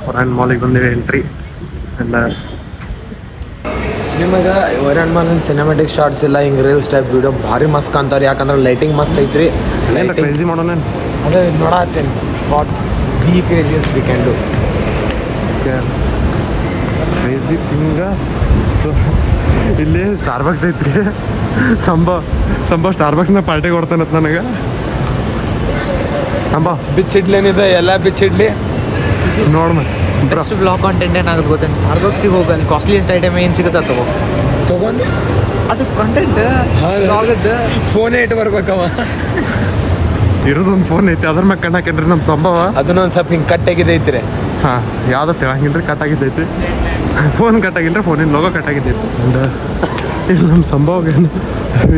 Orion ಮಾಲಿಗೆ ಬಂದಿವಿ entry. And ನಿಮಗೆ ಒರಾಯನ್ ಮಾಲ್ ಸಿನಿಮಾಟಿಕ್ ಶಾರ್ಟ್ಸ್ ಇಲ್ಲ ಹಿಂಗೆ ರೀಲ್ಸ್ ಟೈಪ್ ವಿಡಿಯೋ ಭಾರಿ ಮಸ್ತ್ ಕಾಣ್ತಾರೆ. ಯಾಕಂದ್ರೆ ಲೈಟಿಂಗ್ ಮಸ್ತ್ ಐತ್ರಿ. ಕ್ರೇಜಿ ಮಾಡೋಣ. ಅದೇ ನೋಡತ್ತೀನಿ what the craziest we can do. Crazy thing. So ಇಲ್ಲಿ ಸ್ಟಾರ್ಬಕ್ಸ್ ಐತ್ರಿ. ಸಂಭ ಸ್ಟಾರ್ಬಕ್ಸ್ನ ಪಾರ್ಟಿ ಕೊಡ್ತಾನತ್ ನನಗೆ. ಬಿಚ್ಚಿಡ್ಲೇನಿದೆ ಎಲ್ಲ ಬಿಚ್ಚಿಡ್ಲಿ ನೋಡ್ ಬೆಸ್ಟ್ ಬ್ಲಾಗ್ ಕಾಂಟೆಂಟ್ ಏನಾಗುತ್ತೆ ಗೊತ್ತೇನು? ಸ್ಟಾರ್ಬಕ್ಸಿಗೆ ಹೋಗಿ ಅಲ್ಲಿ ಕಾಸ್ಟ್ಲಿಯೆಸ್ಟ್ ಐಟಮ್ ಏನು ಸಿಗುತ್ತೆ ತಗೊಂಡು ಅದು ಕಂಟೆಂಟ್ ಬ್ಲಾಗದ್ದು ಫೋನೇ ಇಟ್ಟು ಬರ್ಬೇಕವ. ಇರೋದೊಂದು ಫೋನ್ ಐತಿ, ಅದ್ರ ಮ್ಯಾಗ ಕಣ್ಣಾಕೇನ್ರಿ ನಮ್ಮ ಸಂಭವ. ಅದನ್ನೊಂದು ಸ್ವಲ್ಪ ಹಿಂಗೆ ಕಟ್ ಆಗಿದೈತ್ರಿ. ಹಾಂ, ಯಾವ್ದು ಹೇಳಂಗಿಲ್ರಿ, ಕಟ್ ಆಗಿದ್ದೈತಿ. ಫೋನ್ ಕಟ್ ಆಗಿಲ್ರಿ, ಫೋನಿನ ಲೋಗೋ ಕಟ್ ಆಗಿದ್ದೈತಿ. ಅಂಡ್ ಇಲ್ಲಿ ನಮ್ಮ ಸಂಭವ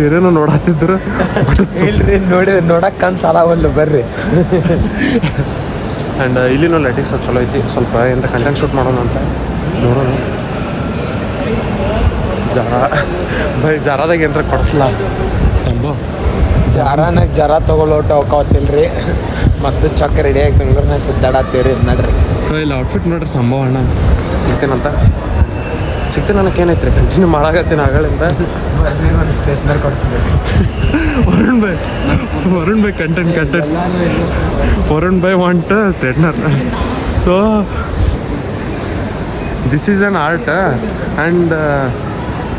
ಏನೇನೋ ನೋಡತ್ತಿದ್ರು. ಇಲ್ರಿ ನೋಡಕ್ ಕಣ್ ಸಾಲವಲ್ಲ ಬರ್ರಿ. ಆ್ಯಂಡ್ ಇಲ್ಲಿನೂ ಲೈಟಿಂಗ್ ಸ್ವಲ್ಪ ಚಲೋ ಐತಿ. ಸ್ವಲ್ಪ ಏನಾರ ಕಂಟೆಂಟ್ ಶೂಟ್ ಮಾಡೋಣ ಅಂತ ನೋಡೋಣ. ಜಾರಾದಾಗ ಏನಾರ ಕೊಡಿಸ್ಲಾ ಸಂಭವ. ಜರ ತಗೊಳ್ಳೋಟ ಹೋಗ್ತಿಲ್ರಿ. ಮತ್ತು ಚೊಕ್ಕ ರೆಡಿಯಾಗಿ ಬೆಂಗಳೂರಿನಾಗ ಸುತ್ತಾಡತ್ತೀವ್ರಿ ನಡ್ರಿ. ಸೊ ಇಲ್ಲಿ ಔಟ್ಫಿಟ್ ನೋಡ್ರಿ ಸಂಭವ ಅಣ್ಣ ಸಿಗ್ತೇನಂತ. ಸಿಗ್ತೇನೆ ನನಗೆ ಏನೈತ್ರಿ, ಕಂಟಿನ್ಯೂ ಮಾಡಾಕತ್ತೀನಿ ಆಗಳಿಂದ. ಸ್ಟೇಟ್ನರ್ ಕೊಡಿಸ್ಬೇಕು. ವರುಣ್ ಬೈ ಕಂಟೆಂಟ್ ವರುಣ್ ಬೈ want straightener. So this is an art and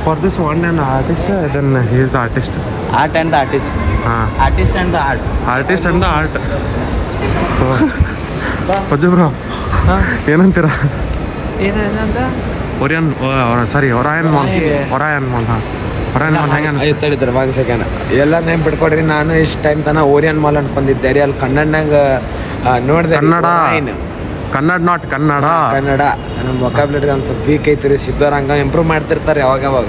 for this one an artist then he is the artist. Art and the artist. ಹಾಂ, artist and the art. Artist and the art. So Pajju bro ಏನಂತೀರ? ಏನಂತ Orion mall. Orion mall. ಹಾಂ, Orion mall ಹೆಂಗೆ ಅನಿಸ್ತು? ತಡಿತಾರೆ ಒಂದು second. ಎಲ್ಲ ನೆನ್ಪು ಬಿಟ್ಕೊಡ್ರಿ. ನಾನು ಇಷ್ಟು ಟೈಮ್ ತನಕ ಓರಿಯನ್ ಮಾಲ್ ಅನ್ಕೊಂಡಿದ್ದೆ ರೀ. ಅಲ್ಲಿ ಕನ್ನಡನಾಗ ನೋಡಿದೆ. ಕನ್ನಡ ನಾಟ್ ಕನ್ನಡ. ನಮ್ಮ ವೊಕಾಬ್ಯುಲರಿ ಒಂದು ಸ್ವಲ್ಪ ವೀಕ್ ಐತ್ರಿ. ಸಿದ್ಧಾರಂಗ ಇಂಪ್ರೂವ್ ಮಾಡ್ತಿರ್ತಾರೆ ಯಾವಾಗ.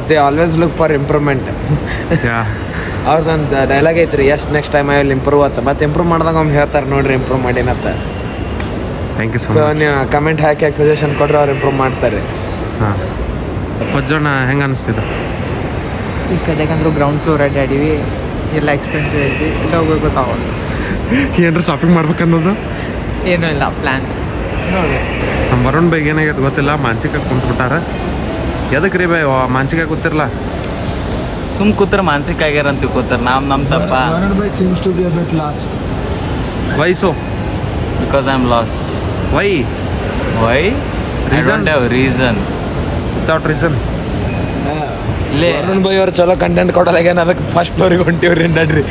They always look for improvement. ಅವ್ರದ್ದೊಂದು ಡೈಲಾಗ್ ಐತ್ರಿ, ಎಷ್ಟು ನೆಕ್ಸ್ಟ್ ಟೈಮ್ ಅಲ್ಲಿ ಇಂಪ್ರೂವ್ ಆತ. ಮತ್ತೆ ಇಂಪ್ರೂವ್ ಮಾಡಿದಾಗ ಒಮ್ಮೆ ಹೇಳ್ತಾರೆ ನೋಡ್ರಿ ಇಂಪ್ರೂವ್ ಮಾಡಿನತ್ತ. Thank you so so much. ನೀವು ಕಮೆಂಟ್ ಹಾಕಿ ಸಜೆಷನ್ ಕೊಡ್ರಿ, ಅವ್ರು ಇಂಪ್ರೂವ್ ಮಾಡ್ತಾರೆ. ಹಾಂ, ಪಜ್ಜೋಣ ಹೆಂಗೆ ಅನಿಸ್ತಿದೆ? ಈಗ ಸದ್ಯಕ್ಕಂದ್ರೂ ಗ್ರೌಂಡ್ ಫ್ಲೋರ್ ಅಡ್ಡಾಡೀವಿ. ಎಲ್ಲ ಎಕ್ಸ್ಪೆನ್ಸಿವ್ ಐತಿ. ಇಲ್ಲ ಹೋಗ್ಬೇಕು ಗೊತ್ತಾಗೋದು. ಏನಾರ ಶಾಪಿಂಗ್ ಮಾಡ್ಬೇಕನ್ನೋದು ಏನೂ ಇಲ್ಲ ಪ್ಲ್ಯಾನ್. ನೋಡಿ ನಮ್ಮ ವರುಣ್ ಬೈಗೆ ಏನಾಗೈತೆ ಗೊತ್ತಿಲ್ಲ, ಮಾನಸಿಕ ಕುಂತ್ಬಿಟ್ಟಾರ. ಎದಕ್ಕೆ ರೀ ಬೈ ಮಾನಸಿಕ ಕೂತಿರಲ್ಲ? ಸುಮ್ ಕೂತ್ರ ಮಾನಸಿಕ ಆಗ್ಯಾರ ಅಂತ ಕೂತಾರ. ನಮ್ಮ ತಪ್ಪ. seems to be a bit lost. ವಯಸ್ಸು because I am lost. Why reason reason without reason. ಇಲ್ಲೇ ವರುಣ್ ಬೈ ಅವ್ರು ಚಲೋ ಕಂಟೆಂಟ್ ಕೊಡಲಾಗ್ಯಾನ. ಅದಕ್ಕೆ ಫಸ್ಟ್ ಫ್ಲೋರಿಗೆ ಹೊಂಟಿವ್ರಿ ನಡ್ರಿ.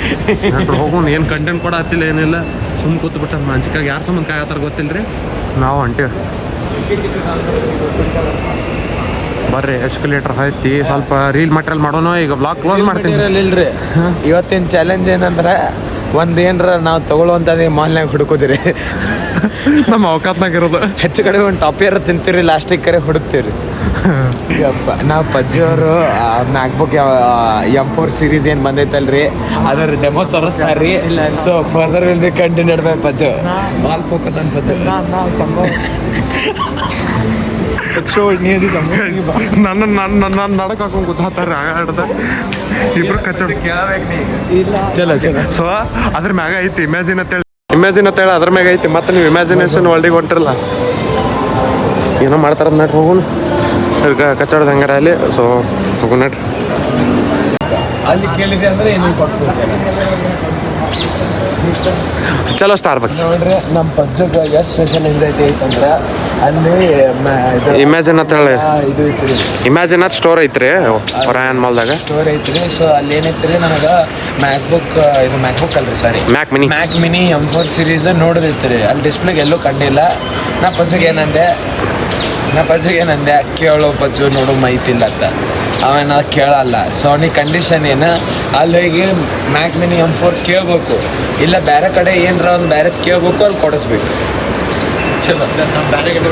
ಹೋಗೋಣ. ಏನು ಕಂಟೆಂಟ್ ಕೂಡ ಹತ್ತಿಲ್ಲ, ಏನಿಲ್ಲ, ಸುಮ್ ಕೂತ್ಬಿಟ್ಟ ಮಾನಸಿಕಾಗ. ಯಾರು ಸಂಬಂಧ ಕಾಯತ್ತಾರ ಗೊತ್ತಿಲ್ರಿ. ನಾವು ಹೊಂಟೇವಿ ಬರ್ರಿ. ಎಸ್ಕಲೇಟರ್ ಹತ್ತಿ ಸ್ವಲ್ಪ ರೀಲ್ ಮಟೀರಿಯಲ್ ಮಾಡೋಣ. ಈಗ ಬ್ಲಾಗ್ ಕ್ಲೋಸ್ ಮಾಡ್ತೀನಿ. ಇಲ್ರಿ, ಇವತ್ತಿನ ಚಾಲೆಂಜ್ ಏನಂದ್ರೆ ಒಂದೇನ್ರ ನಾವು ತಗೊಳ್ಳುವಂಥದ್ದು ಮಾಲ್ನಾಗ ಹುಡುಕೋದಿರಿ. ನಮ್ಮ ಅವಕಾತ್ನಾಗ ಇರೋದು ಹೆಚ್ಚು ಕಡಿಮೆ ಒಂದು ಟಾಪಿಯರ್ ತಿಂತೀವಿ, ಲಾಸ್ಟಿಗೆ ಕರೆ ಹುಡುಕ್ತೀವ್ರಿ. ನಾವು ಪಜ್ಜಿಯವರು ಮ್ಯಾಕ್ಬುಕ್ M4 ಸೀರೀಸ್ ಏನು ಬಂದೈತಲ್ರಿ, ಅದರ ಡೆಮೋ ತೋರಿಸ್ತಾರ್ರಿ. So further will be continued by Pajju. All focus on Pajju. ನನ್ನ ನಡಕ್ ಹಾಕೊಂಡ್ ಗೊತ್ತಾತಾರೆ ಆಗಾಡ್ದ ಇಬ್ರು ಕಚ್ಚೋಡ. ಚಲೋ ಸೊ ಅದ್ರ ಮ್ಯಾಗ ಐತಿ ಇಮ್ಯಾಜಿನ್ ಅಂತೇಳಿ ಅದ್ರ ಮ್ಯಾಗ ಐತಿ. ಮತ್ತೆ ನೀವು ಇಮ್ಯಾಜಿನೇಷನ್ ವರ್ಲ್ಡಿಗೆ ಹೊಂಟಿರಲ್ಲ, ಏನೋ ಮಾಡ್ತಾರ ನಡ್ರಿ. ಹೋಗೋಣ ಕಚ್ಚೋಡದ ಹಂಗಾರ ಅಲ್ಲಿ. ಸೊ ಹೋಗೋಣ ನಡ್ರಿ. ಅಲ್ಲಿ ಕೇಳಿದೆ ಅಂದ್ರೆ ಏನು ಕೊಡ್ಸಿರ್ತಾರೆ. ಚಲೋ ಸ್ಟಾರ್ಬಕ್ಸ್ ನೋಡ್ರಿ, ನಮ್ಮ ಪಜ್ಜಗ ಎಷ್ಟು ಸ್ಪೆಷಲ್ ಎಂಜಾಯ್ತಿ ಐತಂದ್ರೆ ಅಲ್ಲಿ ಇಮ್ಯಾಜಿನ್ ಅಂತ ಹೇಳಿ ಇದು ಐತ್ರಿ. ಇಮ್ಯಾಜಿನ್ ಅದು ಸ್ಟೋರ್ ಐತ್ರಿ ಒರಾಯನ್ ಮಾಲ್ದಾಗ. ಸ್ಟೋರ್ ಐತ್ರಿ. ಸೊ ಅಲ್ಲಿ ಏನೈತ್ರಿ, ನನಗೆ ಮ್ಯಾಕ್ಬುಕ್ ಅಲ್ರಿ, ಸಾರಿ ಮ್ಯಾಕ್ ಮಿನಿ M4 ಸೀರೀಸ್ ನೋಡೋದೈತ್ರಿ. ಅಲ್ಲಿ ಡಿಸ್ಪ್ಲೇಗೆ ಎಲ್ಲೂ ಕಂಡಿಲ್ಲ. ನಾ ಪಜ್ಜಿಗೆ ಏನಂದೆ ಕೇಳೋ ಪಜ್ಜು ನೋಡು ಮೈತಿಲ್ಲ ಅಂತ. ಅವೇನ ಕೇಳಲ್ಲ. ಸೊ ಅವನಿಗೆ ಕಂಡೀಷನ್ ಏನು, ಅಲ್ಲಿ ಹೋಗಿ ಮ್ಯಾಕ್ ಮಿನಿ M4 ಕೇಳ್ಬೇಕು, ಇಲ್ಲ ಬೇರೆ ಕಡೆ ಏನರ ಒಂದು ಬೇರೆ ಕೇಳ್ಬೇಕು, ಅಲ್ಲಿ ಕೊಡಿಸ್ಬೇಕು. ಚಲೋ, ನಾವು ಬೇರೆ ಕಡೆ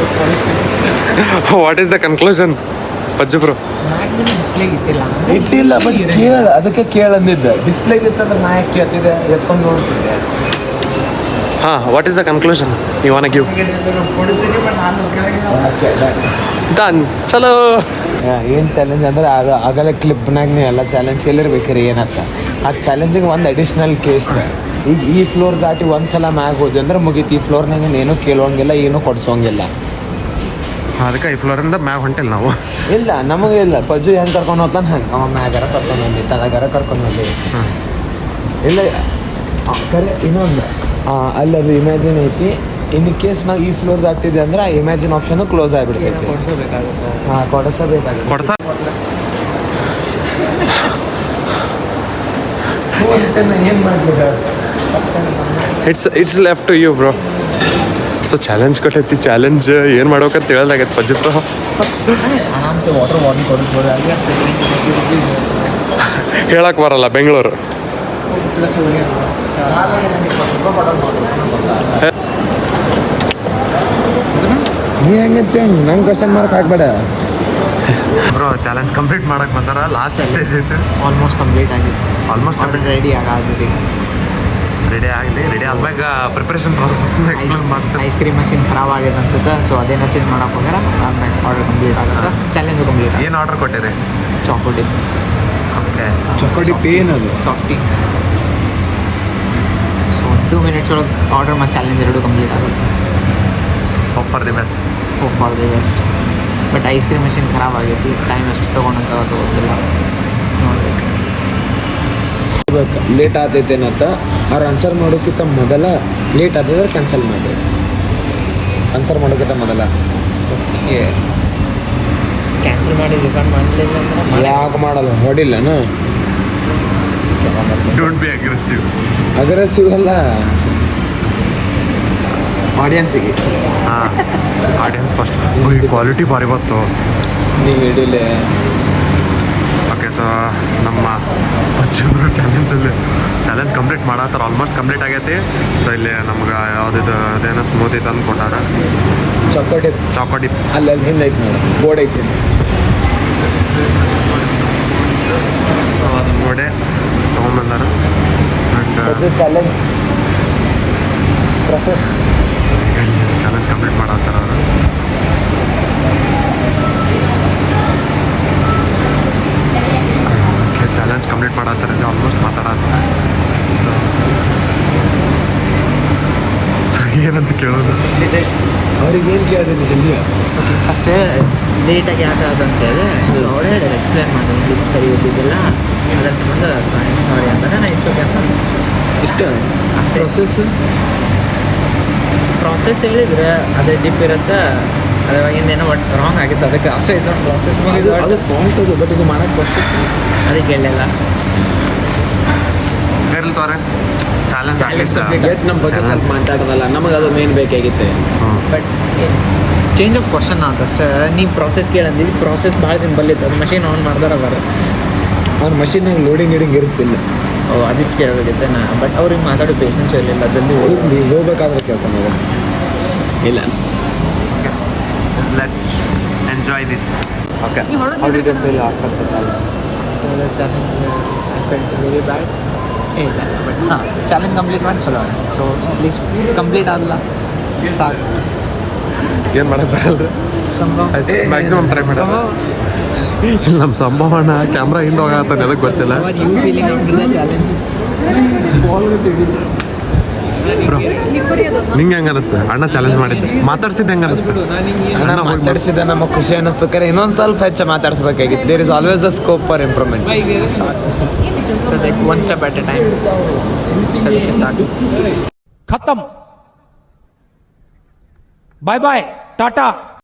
what is the conclusion Pajju bro? ಇಟ್ಟಿಲ್ಲ, ಬಟ್ ಅದಕ್ಕೆ ಕೇಳಂದಿದ್ದ. ಡಿಸ್ಪ್ಲೇಗೆ ಇತ್ತಂದ್ರೆ ನಾ ಯಾಕೆ ಕೇಳ್ತಿದ್ದೆ, ಎತ್ಕೊಂಡು ನೋಡ್ತಿದ್ದೆ. ಹಾಂ, what is the conclusion you want to give? Done. ಚಲೋ. ಏನು ಚಾಲೆಂಜ್ ಅಂದ್ರೆ ಅದು ಆಗಲೇ ಕ್ಲಿಪ್ನಾಗ ನೀವು ಎಲ್ಲ ಚಾಲೆಂಜ್ ಕೇಳಿರ್ಬೇಕ್ರಿ ಏನಂತ. ಆ ಚಾಲೆಂಜಿಗೆ ಒಂದು ಅಡಿಷ್ನಲ್ ಕೇಸ್ ಈಗ ಈ ಫ್ಲೋರ್ ದಾಟಿ ಒಂದ್ಸಲ ಮ್ಯಾಗ ಹೋದ್ವಿ ಅಂದ್ರೆ ಮುಗೀತು. ಈ ಫ್ಲೋರ್ನಾಗ ಏನೂ ಕೇಳುವಂಗಿಲ್ಲ, ಏನೂ ಕೊಡ್ಸೋಂಗಿಲ್ಲ. ಅದಕ್ಕೆ ಈ ಫ್ಲೋರಿಂದ ಮ್ಯಾಗ ಹೊಂಟಿಲ್ಲ ನಾವು. ಇಲ್ಲ ನಮಗೆ ಇಲ್ಲ. ಪಜ್ಜು ಹೆಂಗೆ ಕರ್ಕೊಂಡು ಹೋಗ್ತಾನೆ ಹಂಗೆ ಅವ ಮ್ಯಾಗಾರ ಕರ್ಕೊಂಡು ಹೋಗಿ ತಳಗಾರ ಕರ್ಕೊಂಡು ಹೋಗಿ. ಇಲ್ಲ ಕರೆ ಇನ್ನೊಂದು ಅಲ್ಲದು ಇಮ್ಯಾಜಿನ್ ಐತಿ. ಇನ್ ಕೇಸ್ ನಾವು ಈ ಫ್ಲೋರ್ ದಾಟಿದೆ ಅಂದ್ರೆ ಇಮ್ಯಾಜಿನ್ ಆಪ್ಷನ್ ಕ್ಲೋಸ್ ಆಗಿಬಿಡ್ತೈತಿ. ಕೊಡ್ಸೋಬೇಕಾಗುತ್ತೆ. ಹಾಂ ಕೊಡಿಸಬೇಕಾಗುತ್ತೆ. ಏನು ಮಾಡ್ತೀರ? It's left to you bro. So challenge ಕೊಟ್ಟೈತಿ. ಚಾಲೆಂಜ್ ಏನು ಮಾಡ್ಬೇಕಂತ ಹೇಳಲಾಗೈತೆ ಪಜ್ಜಪ್ಪ. ಆರಾಮ್ಸೆ ವಾಟರ್ ಕೊಡಿಸ್ಬೋದು. ಅಲ್ಲಿ ಅಷ್ಟು ಹೇಳಕ್ಕೆ ಬರಲ್ಲ ಬೆಂಗಳೂರು. ಪ್ಲಸ್ ನೀ ಹೆಂಗಂತೆ ನಂಗೆ ಕ್ವಶನ್ ಮಾರ್ಕ್ ಹಾಕ್ಬೇಡ. ಬ್ರೋ ಚಾಲೆಂಜ್ ಕಂಪ್ಲೀಟ್ ಮಾಡಕ್ಕೆ ಬಂದಾರ. ಲಾಸ್ಟ್ ಸ್ಟೇಜ್ ಐತೆ. ಆಲ್ಮೋಸ್ಟ್ ಕಂಪ್ಲೀಟ್ ಆಗಿತ್ತು. ಆಲ್ಮೋಸ್ಟ್ ರೆಡಿ ಆಗಾಗಿದೆ. ರೆಡಿ ಆದ್ಮ್ಯಾಗ ಪ್ರಿಪ್ರೇಷನ್ ಪ್ರಾಸೆಸ್ ಮಾಡ್ತಾರೆ. ಐಸ್ ಕ್ರೀಮ್ ಮಷಿನ್ ಖರಾಬ್ ಆಗೈತೆ ಅನ್ಸುತ್ತೆ. ಸೊ ಅದೇನ ಚೇಂಜ್ ಮಾಡಕ್ಕೆ ಹೋಗ್ಯಾರ. ಆದ್ಮೇಲೆ ಆರ್ಡರ್ ಕಂಪ್ಲೀಟ್ ಆಗುತ್ತೆ. Challenge complete. ಏನು ಆರ್ಡರ್ ಕೊಟ್ಟಿರಿ? ಚಾಕೋಡಿ. ಓಕೆ. ಚಕೋಡಿ ಏನದು? ಸಾಫ್ಟಿ. ಸೊ 2 ಮಿನಿಟ್ಸ್ ಒಳಗೆ ಆರ್ಡರ್ ಮತ್ತು ಚಾಲೆಂಜ್ ಎರಡು ಕಂಪ್ಲೀಟ್ ಆಗುತ್ತೆ. Hope for the best. Hope for the best. But ice cream machine ಖರಾಬ್ ಆಗೈತಿ. ಟೈಮ್ ಎಷ್ಟು ತೊಗೊಂಡಂತ ಗೊತ್ತಿಲ್ಲ. ನೋಡ್ಬೇಕು. ಲೇಟ್ ಆತೈತೇನಂತ ಅವ್ರು ಆನ್ಸರ್ ಮಾಡೋಕ್ಕಿಂತ ಮೊದಲ ಲೇಟ್ ಆದ್ರೆ ಕ್ಯಾನ್ಸಲ್ ಮಾಡಿ. ಆನ್ಸರ್ ಮಾಡೋಕ್ಕಿಂತ ಮೊದಲ ಓಕೆ. ಕ್ಯಾನ್ಸಲ್ ಮಾಡಿ ರಿಫಂಡ್ ಮಾಡಲಿಲ್ಲ ಅಂದ್ರೆ ಯಾಕೆ ಮಾಡಲ್ಲ? ಹೊಡಿಲ್ಲನು? Don't be aggressive. ಅಗ್ರೆಸಿವ್ ಅಲ್ಲ, ಆಡಿಯನ್ಸಿಗೆ. ಹಾಂ ಆಡಿಯನ್ಸ್ ಫಸ್ಟ್. ಕ್ವಾಲಿಟಿ ಭಾರಿ ಬಂತು. ನೀ ಹಿಡಿಲೆ. ಓಕೆ. ಸೊ ನಮ್ಮ ಪಚ್ಚರು ಚಾಲೆಂಜ್ ಕಂಪ್ಲೀಟ್ ಮಾಡತ್ತಾರ. ಆಲ್ಮೋಸ್ಟ್ ಕಂಪ್ಲೀಟ್ ಆಗೈತಿ. ಸೊ ಇಲ್ಲಿ ನಮ್ಗೆ ಯಾವುದಿದು ಅದೇನೋ ಸ್ಮೂತಿ ತಂದು ಕೊಟ್ಟಾರ. ಚಾಕೋಡಿ ಅಲ್ಲಿ ಹಿಂದೆ ಐತಿ ನೋಡಿ, ಬೋರ್ಡ್ ಐತಿ. ಸೊ ಅದನ್ನ ನೋಡಿ ತೊಗೊಂಬಂದಾರ. And challenge process challenge complete ಮಾಡತ್ತಾರ ಅವರು. ಚಾಲೆಂಜ್ ಕಂಪ್ಲೀಟ್ ಮಾಡತ್ತಾರೆ. ಆಲ್ಮೋಸ್ಟ್ ಮಾತಾಡತ್ತ. ಸೊ ಏನಂತ ಕೇಳೋದು? ಅವ್ರಿಗೆ ಏನು ಕೇಳಿದೆ ಜಲ್ದಿ? ಓಕೆ. ಫಸ್ಟೇ ಲೇಟಾಗಿ ಯಾಕೆ ಅದಂತೇಳಿ ಅವರೇ ಹೇಳಿದ್ರು, ಎಕ್ಸ್ಪ್ಲೇನ್ ಮಾಡಿದ್ರು. ಸರಿ ಓದಿದ್ದಿಲ್ಲ, ಅದರ ಸಂಬಂಧ ಸಾರಿ ಅಂತಾರೆ. ನಾನು ಇಟ್ಸ್ ಓಕೆ ಅಂತ ಇಷ್ಟ ಅಷ್ಟೇ. ಪ್ರಾಸೆಸ್ ಹೇಳಿದ್ರೆ ಅದೇ ಡಿಪ್ ಇರುತ್ತೆ. ಅದ್ರಾಗಿಂದ ಏನೋ ಒಟ್ಟು ರಾಂಗ್ ಆಗಿತ್ತು. ಅದಕ್ಕೆ ಅಷ್ಟೇ ಇತ್ತು ಪ್ರಾಸೆಸ್. ಅದು ಫಾಲ್ಟ್ ಅದು. ಬಟ್ ಇದು ಮಾಡೋಕ್ಕೆ ಪ್ರೊಸೆಸ್ ಅದಕ್ಕೆ ಹೇಳಿಲ್ಲ. ಇರ್ಲಿ ತೋರೆ ಚಾಲೆಂಜ್ ಗೆಟ್ ನಮ್ಮ ಬಗ್ಗೆ ಸ್ವಲ್ಪ ಮಾತಾಡೋದಲ್ಲ, ನಮಗೆ ಅದು ಮೇನ್ ಬೇಕಾಗಿತ್ತೆ. ಬಟ್ ಚೇಂಜ್ ಆಫ್ ಕ್ವಶನ್ ಅಂತಷ್ಟೇ. ನೀವು ಪ್ರಾಸೆಸ್ ಕೇಳಂದಿದ್ದು ಪ್ರಾಸೆಸ್ ಭಾಳ ಸಿಂಪಲ್ ಇತ್ತು. ಅದು ಮಷೀನ್ ಆನ್ ಮಾಡ್ದಾರ ಬರೋದು. ಅವ್ನ ಮಷೀನಾಗ ಲೋಡಿಂಗ್ ಗಿಡಿಂಗ್ ಇರುತ್ತಿಲ್ಲ. ಓ ಅದಿಷ್ಟು ಕೇಳಬೇಕಿತ್ತೆ ನಾ. ಬಟ್ ಅವ್ರಿಗೆ ಮಾತಾಡೋ ಪೇಷನ್ಸ್ ಇರಲಿಲ್ಲ. ಜಲ್ದಿ ಹೋಗ್ಬೇಕಾದ್ರೆ ಕೇಳ್ತಾನೆ. ಇಲ್ಲ let's enjoy this. Okay. Challenge I felt very bad. ಇಲ್ಲ ಬಟ್ ಹಾಂ ಚಾಲೆಂಜ್ ಕಂಪ್ಲೀಟ್ ಮಾಡಿ ಚಲೋ ಅನಿಸ್ತು. ಸೊ ಪ್ಲೀಸ್ ಕಂಪ್ಲೀಟ್ ಆಗಲ್ಲ ಸಾಕು. ಏನು ಮಾಡಕ್ಕೆ ಬರಲ್ರಿ. ಮ್ಯಾಕ್ಸಿಮಮ್ ಟ್ರೈ ಮಾಡಿ. ನಮ್ಮ ಸಂಭಾವನ ಕ್ಯಾಮ್ರಾ ಹಿಂದೆ ಹೋಗತ್ತ ಅದಕ್ಕೆ ಗೊತ್ತಿಲ್ಲ. ಯು ಫೀಲಿಂಗ್ ಆಗಿಲ್ಲ ಚಾಲೆಂಜ್? ನಿಂಗೆ ಹೆಂಗೆ ಅನಿಸ್ತು? ಅಣ್ಣ ಚಾಲೆಂಜ್ ಮಾಡಿದ್ದೆ, ಮಾತಾಡ್ಸಿದ್ದು ಹೆಂಗೆ ಅನಿಸ್ತು? ಅಣ್ಣ ಮಾತಾಡ್ಸಿದ ನಮಗೆ ಖುಷಿ ಅನ್ನಿಸ್ತು. ಕರೆ ಇನ್ನೊಂದು ಸ್ವಲ್ಪ ಹೆಚ್ಚು ಮಾತಾಡ್ಸ್ಬೇಕಾಗಿತ್ತು. There is always a scope for improvement. ಸದ್ಯಕ್ಕೆ one step at a time. ಸದ್ಯಕ್ಕೆ ಸಾಕು. खत्म. Bye bye Tata.